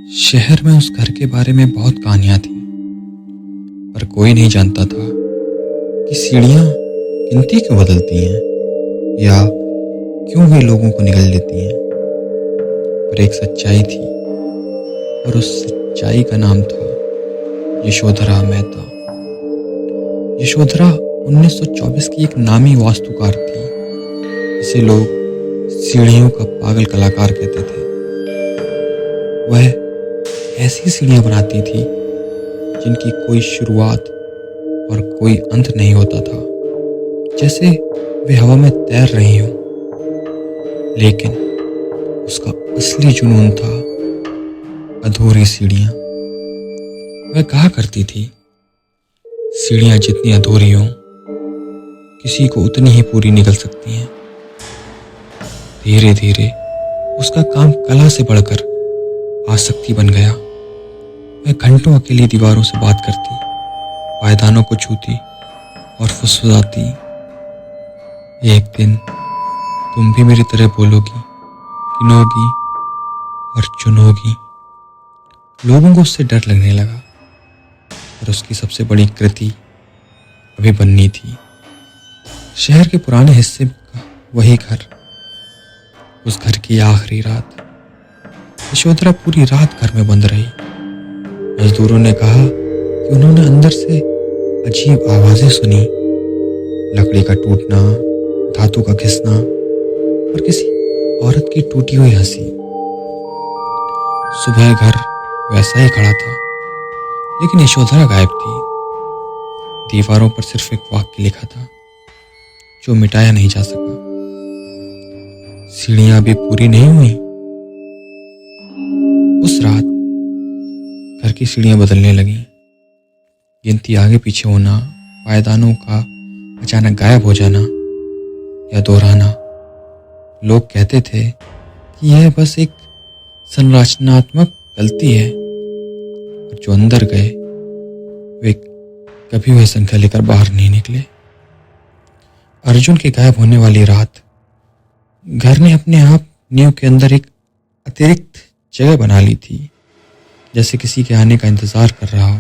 शहर में उस घर के बारे में बहुत कहानियां थी, पर कोई नहीं जानता था कि सीढ़ियां गिनती क्यों बदलती हैं या क्यों वे लोगों को निगल लेती हैं। पर एक सच्चाई थी और उस सच्चाई का नाम था यशोधरा मेहता। यशोधरा 1924 की एक नामी वास्तुकार थी जिसे लोग सीढ़ियों का पागल कलाकार कहते थे। वह ऐसी सीढ़ियां बनाती थी जिनकी कोई शुरुआत और कोई अंत नहीं होता था, जैसे वे हवा में तैर रही हों। लेकिन उसका असली जुनून था अधूरी सीढ़ियां। वह कहा करती थी, सीढ़ियां जितनी अधूरी हों किसी को उतनी ही पूरी निकल सकती हैं। धीरे धीरे उसका काम कला से बढ़कर आसक्ति बन गया। वह घंटों अकेली दीवारों से बात करती, पायदानों को छूती और फुसफुसाती। एक दिन तुम भी मेरी तरह बोलोगी, गिनोगी और चुनोगी। लोगों को उससे डर लगने लगा, और उसकी सबसे बड़ी कृति अभी बननी थी। शहर के पुराने हिस्से का वही घर। उस घर की आखिरी रात यशोधरा पूरी रात घर में बंद रही। मजदूरों ने कहा कि उन्होंने अंदर से अजीब आवाजें सुनी, लकड़ी का टूटना, धातु का घिसना और किसी औरत की टूटी हुई हंसी। सुबह घर वैसा ही खड़ा था, लेकिन यशोधरा गायब थी। दीवारों पर सिर्फ एक वाक्य लिखा था जो मिटाया नहीं जा सका, सीढ़ियां अभी पूरी नहीं हुई। उस रात घर की सीढ़ियां बदलने लगीं। गिनती आगे पीछे होना, पायदानों का अचानक गायब हो जाना या दोहराना। लोग कहते थे कि यह बस एक संरचनात्मक गलती है, और जो अंदर गए वे कभी वह संख्या लेकर बाहर नहीं निकले। अर्जुन के गायब होने वाली रात घर ने अपने आप नींव के अंदर एक अतिरिक्त जगह बना ली थी, जैसे किसी के आने का इंतजार कर रहा हो।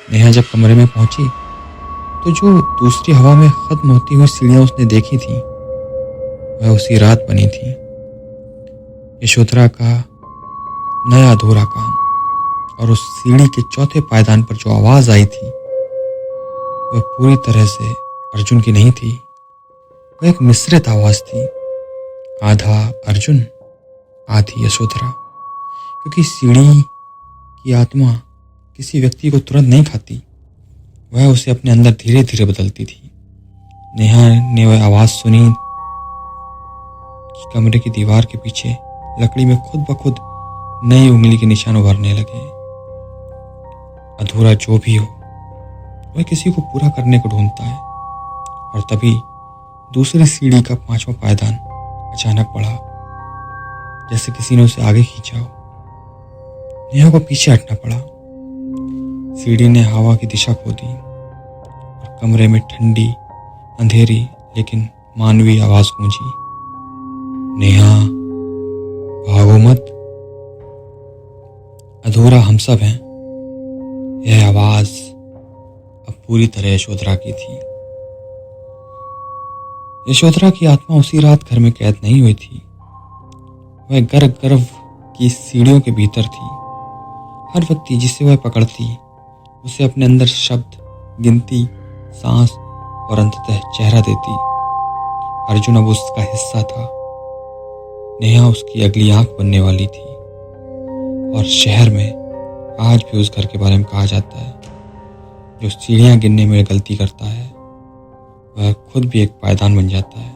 नेहा जब कमरे में पहुंची तो जो दूसरी हवा में खत्म होती हुई सीढ़ियां उसने देखी थी वह उसी रात बनी थी। यशोधरा का नया अधूरा काम। और उस सीढ़ी के चौथे पायदान पर जो आवाज आई थी वह पूरी तरह से अर्जुन की नहीं थी। वह एक मिश्रित आवाज थी, आधा अर्जुन आधी यशोधरा। क्योंकि सीढ़ी की आत्मा किसी व्यक्ति को तुरंत नहीं खाती, वह उसे अपने अंदर धीरे धीरे बदलती थी। नेहा ने वह आवाज सुनी कि कमरे की दीवार के पीछे लकड़ी में खुद ब खुद नई उंगली के निशान उभरने लगे। अधूरा जो भी हो वह किसी को पूरा करने को ढूंढता है। और तभी दूसरी सीढ़ी का 5वां पायदान अचानक बढ़ा, जैसे किसी ने उसे आगे खींचा हो। नेहा को पीछे हटना पड़ा। सीढ़ी ने हवा की दिशा खो दी और कमरे में ठंडी अंधेरी लेकिन मानवीय आवाज गूंजी, नेहा भागो मत, अधूरा हम सब हैं। यह आवाज अब पूरी तरह यशोधरा की थी। यशोधरा की आत्मा उसी रात घर में कैद नहीं हुई थी। वह गर्भ गर्भ की सीढ़ियों के भीतर थी। हर व्यक्ति जिसे वह पकड़ती उसे अपने अंदर शब्द, गिनती, सांस और अंततः चेहरा देती। अर्जुन अब उसका हिस्सा था। नेहा उसकी अगली आंख बनने वाली थी। और शहर में आज भी उस घर के बारे में कहा जाता है, जो सीढ़ियां गिनने में गलती करता है वह खुद भी एक पायदान बन जाता है।